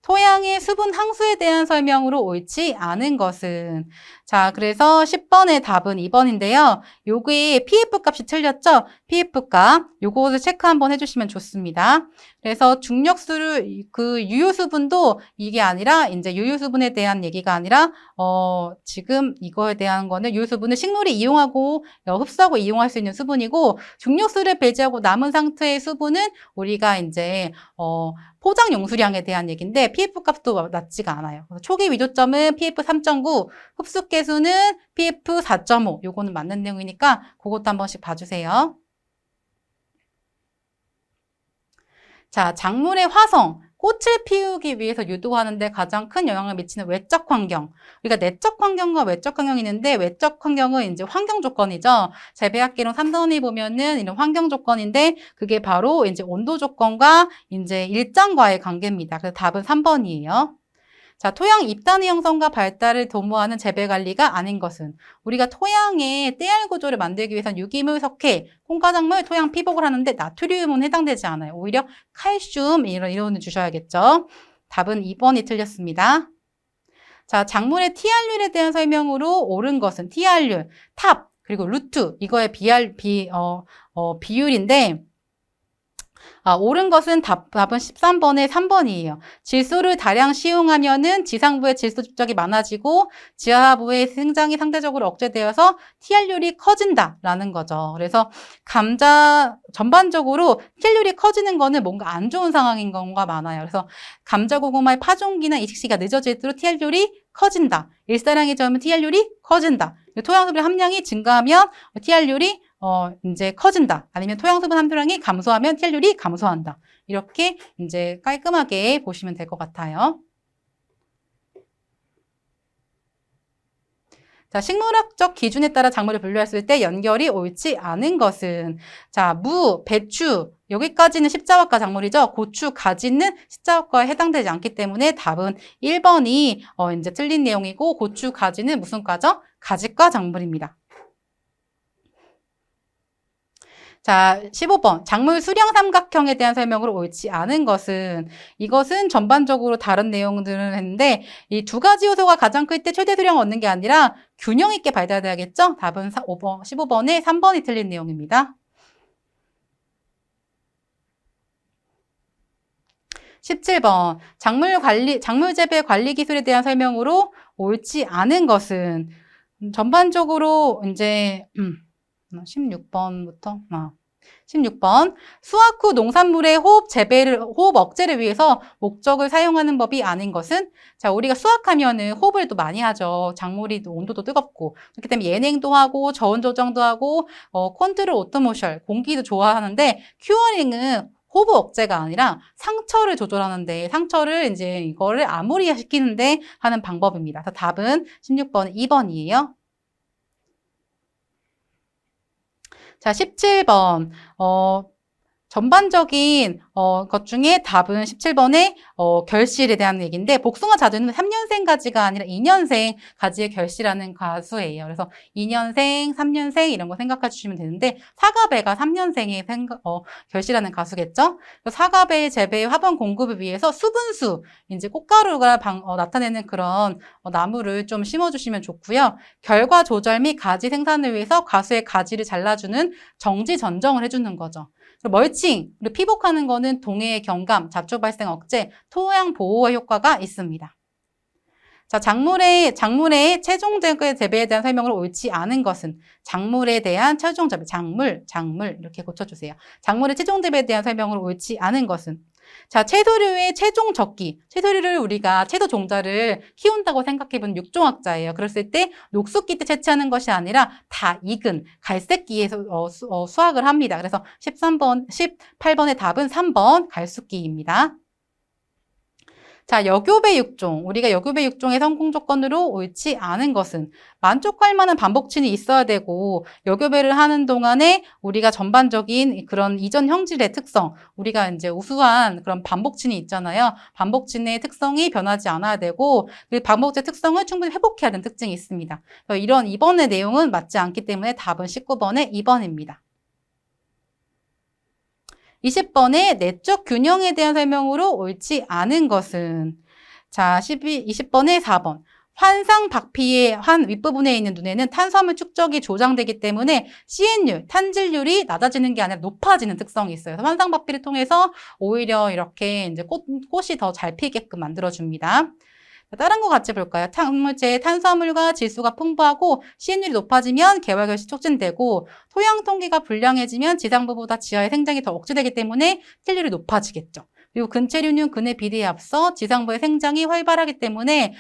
토양의 수분 항수에 대한 설명으로 옳지 않은 것은. 자, 그래서 10번의 답은 2번인데요. 요게 PF 값이 틀렸죠? PF 값. 요것을 체크 한번 해주시면 좋습니다. 그래서 중력수를, 유효수분도 이게 아니라, 이제 유효수분에 대한 얘기가 아니라, 지금 이거에 대한 거는 유효수분을 식물이 이용하고, 흡수하고 이용할 수 있는 수분이고, 중력수를 배제하고 남은 상태의 수분은 우리가 이제, 포장 용수량에 대한 얘기인데 PF 값도 낮지가 않아요. 그래서 초기 위조점은 PF 3.9, 흡수계수는 PF 4.5. 요거는 맞는 내용이니까 그것도 한 번씩 봐주세요. 자, 작물의 화성. 꽃을 피우기 위해서 유도하는데 가장 큰 영향을 미치는 외적 환경. 우리가 내적 환경과 외적 환경이 있는데 외적 환경은 이제 환경 조건이죠. 재배학개론 3단원에 보면은 이런 환경 조건인데 그게 바로 이제 온도 조건과 이제 일장과의 관계입니다. 그래서 답은 3번이에요. 자, 토양 입단의 형성과 발달을 도모하는 재배 관리가 아닌 것은 우리가 토양의 떼알 구조를 만들기 위해서는 유기물, 석회, 콩가작물, 토양 피복을 하는데 나트륨은 해당되지 않아요. 오히려 칼슘 이런 이론을 주셔야겠죠. 답은 2번이 틀렸습니다. 자, 작물의 TR율에 대한 설명으로 옳은 것은 TR율, 탑, 그리고 루트 이거의 비율인데 옳은 것은 답은 13번에 3번이에요. 질소를 다량 시용하면은 지상부의 질소 집적이 많아지고 지하부의 생장이 상대적으로 억제되어서 TR율이 커진다라는 거죠. 그래서 감자 전반적으로 TR율이 커지는 거는 뭔가 안 좋은 상황인 경우가 많아요. 그래서 감자 고구마의 파종기나 이식시기가 늦어질수록 TR율이 커진다. 일사량이 적으면 TR율이 커진다. 토양수분 함량이 증가하면 TR율이 이제 커진다. 아니면 토양수분 함량이 감소하면 TR율이 감소한다. 이렇게 이제 깔끔하게 보시면 될 것 같아요. 자, 식물학적 기준에 따라 작물을 분류했을 때 연결이 옳지 않은 것은 자, 무, 배추 여기까지는 십자화과 작물이죠. 고추, 가지는 십자화과에 해당되지 않기 때문에 답은 1번이 이제 틀린 내용이고 고추, 가지는 무슨 과죠? 가지과 작물입니다. 자, 15번. 작물 수령 삼각형에 대한 설명으로 옳지 않은 것은 이것은 전반적으로 다른 내용들을 했는데 이 두 가지 요소가 가장 클 때 최대 수령을 얻는 게 아니라 균형 있게 발달돼야겠죠? 답은 15번에 3번이 틀린 내용입니다. 17번. 작물 재배 관리 기술에 대한 설명으로 옳지 않은 것은 전반적으로 이제 16번부터 16번 수확 후 농산물의 호흡 억제를 위해서 목적을 사용하는 법이 아닌 것은 자 우리가 수확하면은 호흡을 또 많이 하죠. 작물이 온도도 뜨겁고 그렇기 때문에 예냉도 하고 저온 조정도 하고 컨트롤 오토모셜 공기도 좋아하는데 큐어링은 호흡 억제가 아니라 상처를 조절하는데 상처를 이제 이거를 아모리화시키는데 하는 방법입니다. 그래서 답은 16번 2번이에요. 자, 17번. 전반적인 것 중에 답은 17번에 결실에 대한 얘기인데 복숭아 자두는 3년생 가지가 아니라 2년생 가지의 결실하는 가수예요. 그래서 2년생, 3년생 이런 거 생각해 주시면 되는데 사과배가 3년생의 결실하는 가수겠죠. 사과배 재배의 화분 공급을 위해서 수분수, 이제 꽃가루가 나타내는 그런 나무를 좀 심어주시면 좋고요. 결과 조절 및 가지 생산을 위해서 가수의 가지를 잘라주는 정지 전정을 해주는 거죠. 멀칭, 그리고 피복하는 거는 동해의 경감, 잡초 발생 억제, 토양 보호의 효과가 있습니다. 자, 작물의 최종 재배에 대한 설명으로 옳지 않은 것은 작물에 대한 최종 재배, 작물 이렇게 고쳐주세요. 작물의 최종 재배에 대한 설명으로 옳지 않은 것은 자, 채소류의 최종 적기. 채소류를 우리가 채소 종자를 키운다고 생각해보는 육종학자예요. 그랬을 때 녹숫기 때 채취하는 것이 아니라 다 익은 갈색기에서 수확을 합니다. 그래서 18번의 답은 3번 갈숫기입니다. 자, 여교배 육종. 우리가 여교배 육종의 성공 조건으로 옳지 않은 것은 만족할 만한 반복친이 있어야 되고 여교배를 하는 동안에 우리가 전반적인 그런 이전 형질의 특성, 우리가 이제 우수한 그런 반복친이 있잖아요. 반복친의 특성이 변하지 않아야 되고 그 반복체 특성을 충분히 회복해야 하는 특징이 있습니다. 이런 이번의 내용은 맞지 않기 때문에 답은 19번의 2번입니다. 20번의 내적 균형에 대한 설명으로 옳지 않은 것은 자, 20번의 4번. 환상 박피의 윗부분에 있는 눈에는 탄수화물 축적이 조장되기 때문에 CN율, 탄질률이 낮아지는 게 아니라 높아지는 특성이 있어요. 그래서 환상 박피를 통해서 오히려 이렇게 이제 꽃이 더 잘 피게끔 만들어줍니다. 다른 거 같이 볼까요? 작물체의 탄수화물과 질소가 풍부하고 CN율이 높아지면 개활결실 촉진되고 토양 통기가 불량해지면 지상부보다 지하의 생장이 더 억제되기 때문에 TR율이 높아지겠죠. 그리고 근체류는 근의 비례에 앞서 지상부의 생장이 활발하기 때문에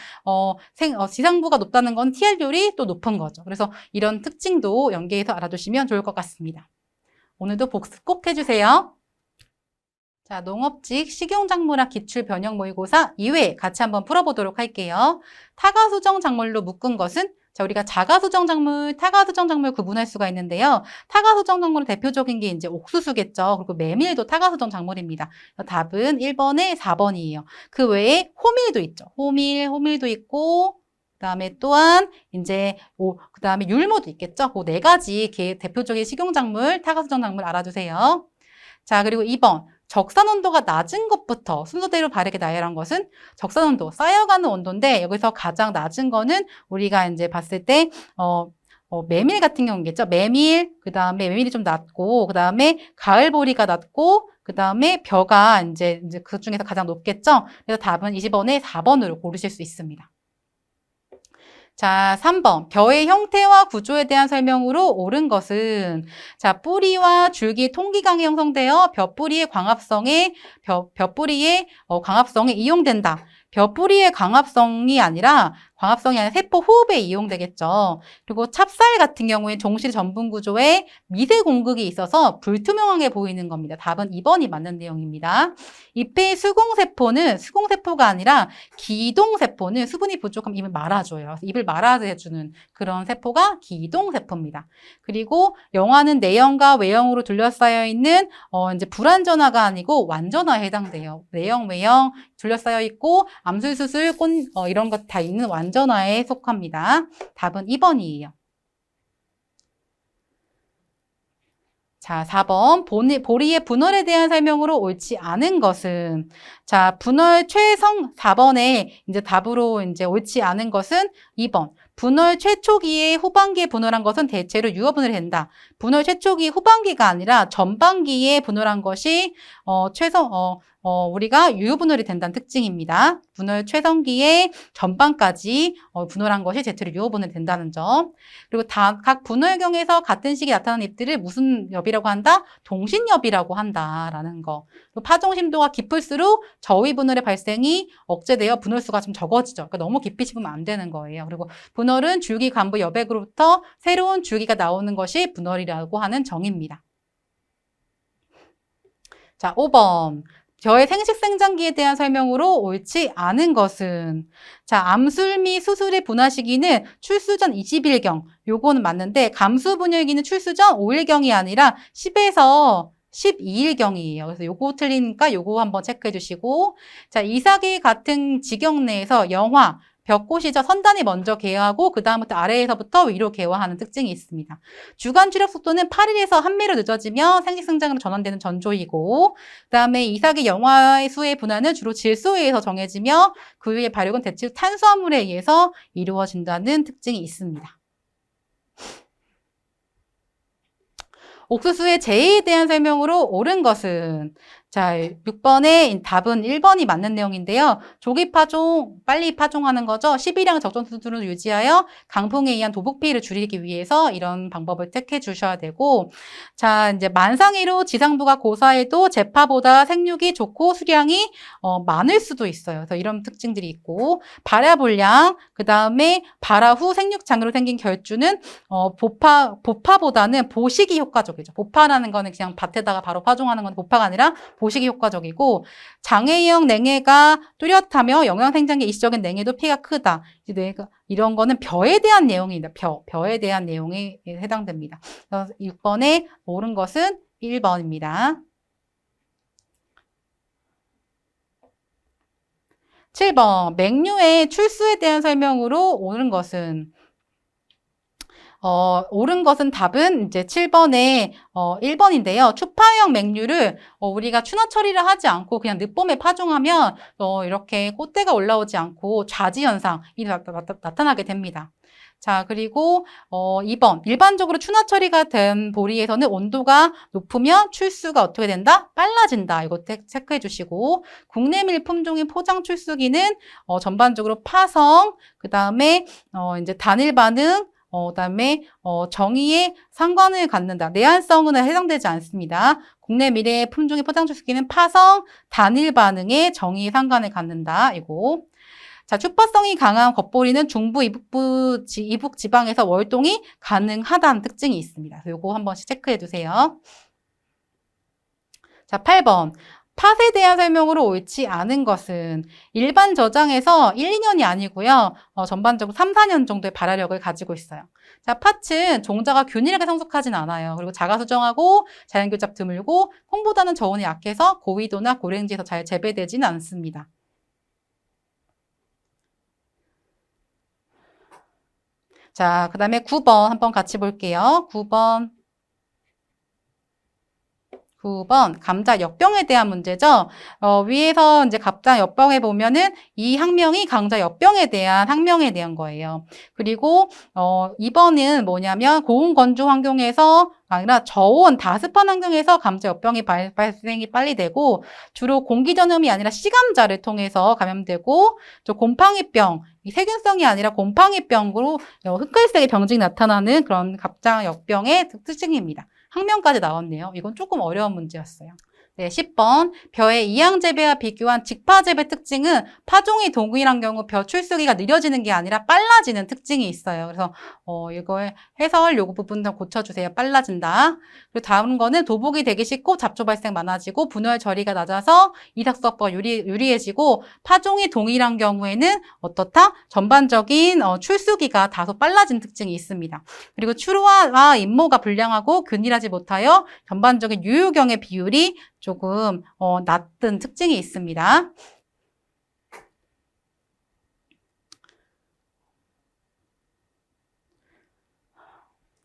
지상부가 높다는 건 TR율이 또 높은 거죠. 그래서 이런 특징도 연계해서 알아두시면 좋을 것 같습니다. 오늘도 복습 꼭 해주세요. 자, 농업직 식용작물학 기출 변형 모의고사 2회 같이 한번 풀어보도록 할게요. 타가수정 작물로 묶은 것은 자, 우리가 자가수정 작물, 타가수정 작물 구분할 수가 있는데요. 타가수정 작물의 대표적인 게 이제 옥수수겠죠. 그리고 메밀도 타가수정 작물입니다. 답은 1번에 4번이에요. 그 외에 호밀도 있죠. 호밀도 있고, 그다음에 또한 이제 그다음에 율무도 있겠죠. 그 네 가지 대표적인 식용작물, 타가수정 작물 알아두세요. 자, 그리고 2번. 적산 온도가 낮은 것부터 순서대로 바르게 나열한 것은 적산 온도, 쌓여가는 온도인데 여기서 가장 낮은 거는 우리가 이제 봤을 때 메밀 같은 경우겠죠. 메밀, 그다음에 메밀이 좀 낮고, 그다음에 가을보리가 낮고, 그다음에 벼가 이제 그 중에서 가장 높겠죠. 그래서 답은 20번에 4번으로 고르실 수 있습니다. 자, 3번. 벼의 형태와 구조에 대한 설명으로 옳은 것은 자, 뿌리와 줄기 통기강이 형성되어 벼뿌리의 광합성에 이용된다. 벼뿌리의 광합성이 아니라 세포 호흡에 이용되겠죠. 그리고 찹쌀 같은 경우에 종실 전분 구조에 미세 공극이 있어서 불투명하게 보이는 겁니다. 답은 2번이 맞는 내용입니다. 잎의 수공세포가 아니라 기동세포는 수분이 부족하면 입을 말아줘요. 입을 말아주는 그런 세포가 기동세포입니다. 그리고 영화는 내형과 외형으로 둘러싸여 있는 이제 불완전화가 아니고 완전화에 해당돼요. 내형, 외형 둘러싸여 있고 암술수술, 이런 것 다 있는 완전화에 속합니다. 답은 2번이에요. 자, 4번. 보리의 분월에 대한 설명으로 옳지 않은 것은 자, 분월 4번에 이제 답으로 이제 옳지 않은 것은 2번. 분월 최초기에 후반기에 분월한 것은 대체로 유효분월이 된다. 분월 최초기 후반기가 아니라 전반기에 분월한 것이 우리가 유효분월이 된다는 특징입니다. 분월 최성기에 전반까지 분월한 것이 대체로 유효분월이 된다는 점. 그리고 각 분월경에서 같은 시기에 나타나는 잎들을 무슨 엽이라고 한다? 동신엽이라고 한다라는 거. 파종 심도가 깊을수록 저위 분월의 발생이 억제되어 분월수가 좀 적어지죠. 그러니까 너무 깊이 씹으면 안 되는 거예요. 그리고 분월은 줄기 간부 여백으로부터 새로운 줄기가 나오는 것이 분월이라고 하는 정의입니다. 자, 5번. 벼의 생식생장기에 대한 설명으로 옳지 않은 것은 자, 암술 및 수술의 분화 시기는 출수 전 20일경 요거는 맞는데 감수분열기는 출수 전 5일경이 아니라 10에서 12일경이에요. 그래서 요거 틀리니까 요거 한번 체크해 주시고 자, 이삭이 같은 지경 내에서 영화 벼꽃이죠. 선단이 먼저 개화하고 그 다음부터 아래에서부터 위로 개화하는 특징이 있습니다. 주간 추력 속도는 8일에서 1매로 늦어지며 생식생장으로 전환되는 전조이고 그 다음에 이삭의 영화의 수의 분화는 주로 질소에 의해서 정해지며 그 위의 발육은 대체로 탄수화물에 의해서 이루어진다는 특징이 있습니다. 옥수수의 재해에 대한 설명으로 옳은 것은 자, 6번의 답은 1번이 맞는 내용인데요. 조기 파종, 빨리 파종하는 거죠. 10일량 적정 수준을 유지하여 강풍에 의한 도복 피해를 줄이기 위해서 이런 방법을 택해 주셔야 되고 자, 이제 만상이로 지상부가 고사해도 재파보다 생육이 좋고 수량이 많을 수도 있어요. 그래서 이런 특징들이 있고 발화불량, 그 다음에 발화 후 생육장으로 생긴 결주는 보파보다는 보식이 효과적이죠. 보파라는 거는 그냥 밭에다가 바로 파종하는 건 보파가 아니라 보식이 효과적이고 장애형 냉해가 뚜렷하며 영양생장기 일시적인 냉해도 피해가 크다. 이런 거는 벼에 대한 내용입니다. 벼에 대한 내용에 해당됩니다. 그래서 6번에 옳은 것은 1번입니다. 7번 맹류의 출수에 대한 설명으로 옳은 것은 옳은 것은 답은 이제 7번에 1번인데요. 추파형 맹류를 우리가 추나 처리를 하지 않고 그냥 늦봄에 파종하면 이렇게 꽃대가 올라오지 않고 좌지 현상이 나타나게 됩니다. 자, 그리고 2번 일반적으로 추나 처리가 된 보리에서는 온도가 높으면 출수가 어떻게 된다? 빨라진다. 이거 체크해 주시고 국내 밀품종인 포장 출수기는 전반적으로 파성, 그다음에 이제 단일 반응, 그다음에 정의에 상관을 갖는다. 내한성은 해당되지 않습니다. 국내 미래 품종의 포장 출수기는 파성, 단일 반응에 정의에 상관을 갖는다. 이거. 자, 추파성이 강한 겉보리는 중부, 이북 지방에서 월동이 가능하다는 특징이 있습니다. 그래서 요거 한 번씩 체크해 두세요. 자, 8번. 팥에 대한 설명으로 옳지 않은 것은 일반 저장에서 1, 2년이 아니고요. 전반적으로 3, 4년 정도의 발화력을 가지고 있어요. 자, 팥은 종자가 균일하게 성숙하진 않아요. 그리고 자가수정하고 자연교잡 드물고 콩보다는 저온이 약해서 고위도나 고랭지에서 잘 재배되지는 않습니다. 자, 그 다음에 9번 한번 같이 볼게요. 9번 감자 엿병에 대한 문제죠. 위에서 이제 감자 엿병에 보면은 이 학명이 감자 엿병에 대한 학명에 대한 거예요. 그리고 2번은 뭐냐면 고온 건조 환경에서 아니라 저온 다습한 환경에서 감자 엿병이 발생이 빨리 되고 주로 공기 전염이 아니라 씨감자를 통해서 감염되고 저 곰팡이병 세균성이 아니라 곰팡이병으로 흑갈색의 병증이 나타나는 그런 감자 엿병의 특징입니다. 학명까지 나왔네요. 이건 조금 어려운 문제였어요. 네, 10번. 벼의 이항재배와 비교한 직파재배 특징은 파종이 동일한 경우 벼 출수기가 느려지는 게 아니라 빨라지는 특징이 있어요. 그래서 이거의 해설 요구 부분 좀 고쳐주세요. 빨라진다. 그리고 다음 거는 도복이 되기 쉽고 잡초 발생 많아지고 분열 처리가 낮아서 이삭수확보가 유리해지고 파종이 동일한 경우에는 어떻다? 전반적인 출수기가 다소 빨라진 특징이 있습니다. 그리고 추루와 임모가 불량하고 균일하지 못하여 전반적인 유효경의 비율이 조금 낮은 특징이 있습니다.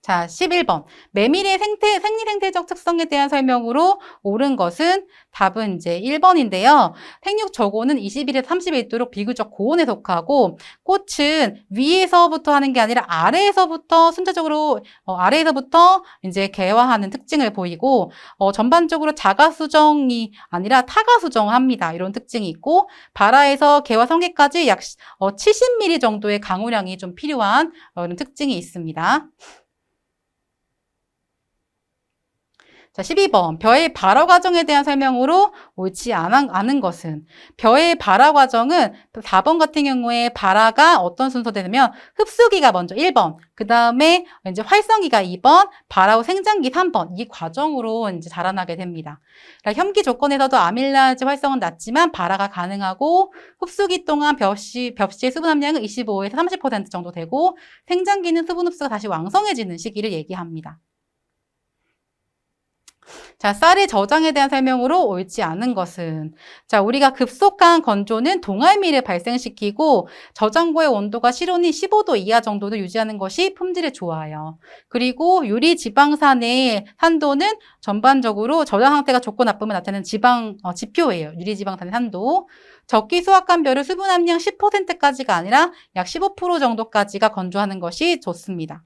자, 11번. 메밀의 생리생태적 특성에 대한 설명으로 옳은 것은 답은 이제 1번인데요. 생육 저고는 21에서 31도로 비교적 고온에 속하고 꽃은 위에서부터 하는 게 아니라 아래에서부터 순차적으로 아래에서부터 이제 개화하는 특징을 보이고 전반적으로 자가수정이 아니라 타가수정합니다. 이런 특징이 있고 발화에서 개화 성기까지 약 70ml 정도의 강우량이 좀 필요한 이런 특징이 있습니다. 자, 12번. 벼의 발화 과정에 대한 설명으로 옳지 않은 것은 벼의 발화 과정은 4번 같은 경우에 발화가 어떤 순서되냐면 흡수기가 먼저 1번, 그 다음에 이제 활성기가 2번, 발화 후 생장기 3번 이 과정으로 이제 자라나게 됩니다. 그러니까 현기 조건에서도 아밀라제 활성은 낮지만 발화가 가능하고 흡수기 동안 벽시의 수분 함량은 25에서 30% 정도 되고 생장기는 수분 흡수가 다시 왕성해지는 시기를 얘기합니다. 자, 쌀의 저장에 대한 설명으로 옳지 않은 것은 자, 우리가 급속한 건조는 동알미를 발생시키고 저장고의 온도가 실온이 15도 이하 정도를 유지하는 것이 품질에 좋아요. 그리고 유리지방산의 산도는 전반적으로 저장 상태가 좋고 나쁨을 나타내는 지표예요. 유리지방산의 산도. 적기 수확한 벼를 수분 함량 10%까지가 아니라 약 15% 정도까지가 건조하는 것이 좋습니다.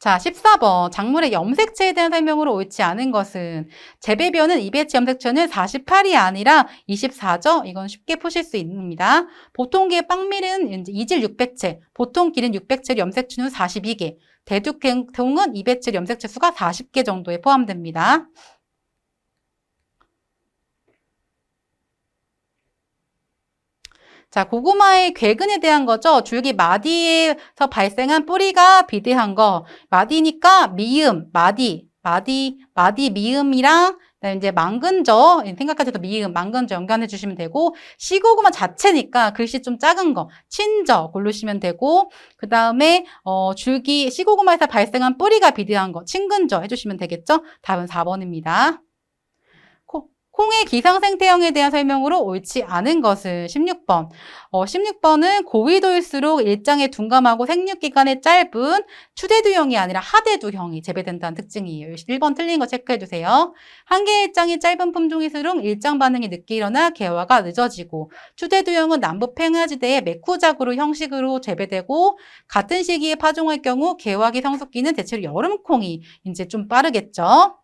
자, 14번. 작물의 염색체에 대한 설명으로 옳지 않은 것은 재배벼는 이배치 염색체는 48이 아니라 24죠? 이건 쉽게 푸실 수 있습니다. 보통기의 빵밀은 이질 600채, 보통기는 600채 염색추는 42개, 대두통은 이배치 염색체 수가 40개 정도에 포함됩니다. 자, 고구마의 괴근에 대한 거죠. 줄기 마디에서 발생한 뿌리가 비대한 거. 마디니까 미음, 마디, 미음이랑 이제 망근저 생각하셔도 미음, 망근저 연관해 주시면 되고 시고구마 자체니까 글씨 좀 작은 거 친저 고르시면 되고 그 다음에 줄기 시고구마에서 발생한 뿌리가 비대한 거 친근저 해주시면 되겠죠. 답은 4번입니다. 콩의 기상생태형에 대한 설명으로 옳지 않은 것은 16번. 16번은 고위도일수록 일장에 둔감하고 생육기간이 짧은 추대두형이 아니라 하대두형이 재배된다는 특징이에요. 1번 틀린 거 체크해주세요. 한 개의 일장이 짧은 품종일수록 일장 반응이 늦게 일어나 개화가 늦어지고 추대두형은 남부 평야지대의 메쿠작으로 형식으로 재배되고 같은 시기에 파종할 경우 개화기 성숙기는 대체로 여름콩이 이제 좀 빠르겠죠.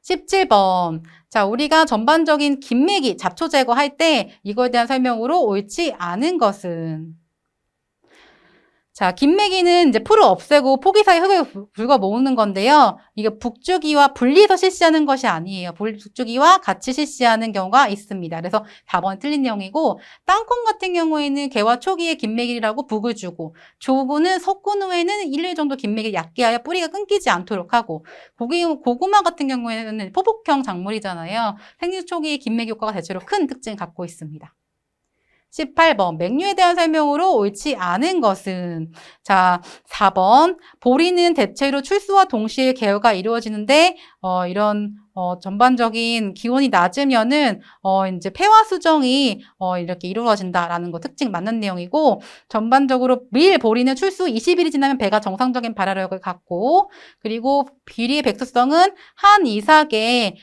17번. 자, 우리가 전반적인 김매기, 잡초 제거할 때 이거에 대한 설명으로 옳지 않은 것은 자, 김매기는 이제 풀을 없애고 포기 사이 흙을 긁어 모으는 건데요. 이게 북주기와 분리해서 실시하는 것이 아니에요. 북주기와 같이 실시하는 경우가 있습니다. 그래서 4번 틀린 내용이고, 땅콩 같은 경우에는 개화 초기에 김매기라고 북을 주고, 조구는 섞은 후에는 일일 정도 김매기를 얕게 하여 뿌리가 끊기지 않도록 하고, 고구마 같은 경우에는 포복형 작물이잖아요. 생육 초기에 김매기 효과가 대체로 큰 특징을 갖고 있습니다. 18번 맹류에 대한 설명으로 옳지 않은 것은 자 4번 보리는 대체로 출수와 동시에 개어가 이루어지는데 이런 전반적인 기온이 낮으면은 이제 폐화 수정이 이렇게 이루어진다라는 거 특징 맞는 내용이고 전반적으로 밀 보리는 출수 20일이 지나면 배가 정상적인 발화력을 갖고 그리고 비리의 백수성은 한 이삭의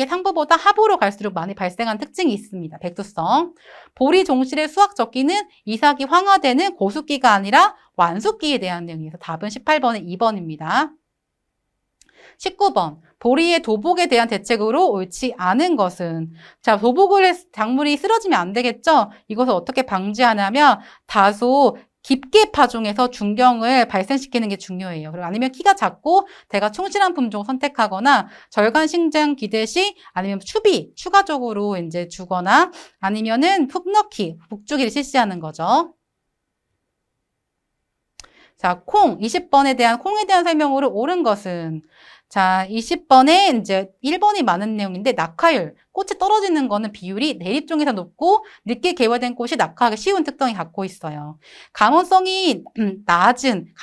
상부보다 하부로 갈수록 많이 발생한 특징이 있습니다. 백수성. 보리 종실의 수확 적기는 이삭이 황화되는 고숙기가 아니라 완숙기에 대한 내용이어서 답은 18번의 2번입니다. 19번 보리의 도복에 대한 대책으로 옳지 않은 것은 자 도복을 작물이 쓰러지면 안 되겠죠. 이것을 어떻게 방지하냐면 다소 깊게 파종해서 중경을 발생시키는 게 중요해요. 그리고 아니면 키가 작고 대가 충실한 품종을 선택하거나 절간 신장 기대 시 아니면 추가적으로 이제 주거나 아니면은 푹 넣기, 북주기를 실시하는 거죠. 자, 20번에 대한 콩에 대한 설명으로 옳은 것은 자, 20번에 이제 1번이 많은 내용인데 낙화율, 꽃이 떨어지는 거는 비율이 내립종에서 높고 늦게 개화된 꽃이 낙화하기 쉬운 특성이 갖고 있어요. 가문성이 낮은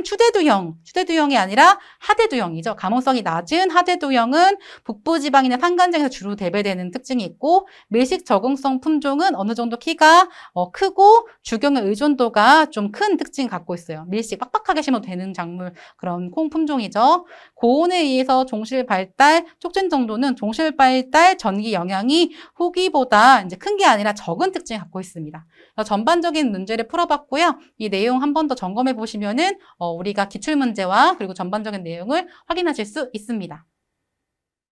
추대두형이 아니라 하대두형이죠. 가문성이 낮은 하대두형은 북부지방이나 산간장에서 주로 대배되는 특징이 있고 밀식 적응성 품종은 어느 정도 키가 크고 주경의 의존도가 좀 큰 특징을 갖고 있어요. 밀식 빡빡하게 심어도 되는 작물 그런 콩 품종이죠. 고온에 의해서 종실 발달, 촉진 정도는 종실 발달 전기 영향이 후기보다 이제 큰 게 아니라 적은 특징을 갖고 있습니다. 전반적인 문제를 풀어봤고요. 이 내용 한 번 더 점검해 보시면은 우리가 기출 문제와 그리고 전반적인 내용을 확인하실 수 있습니다.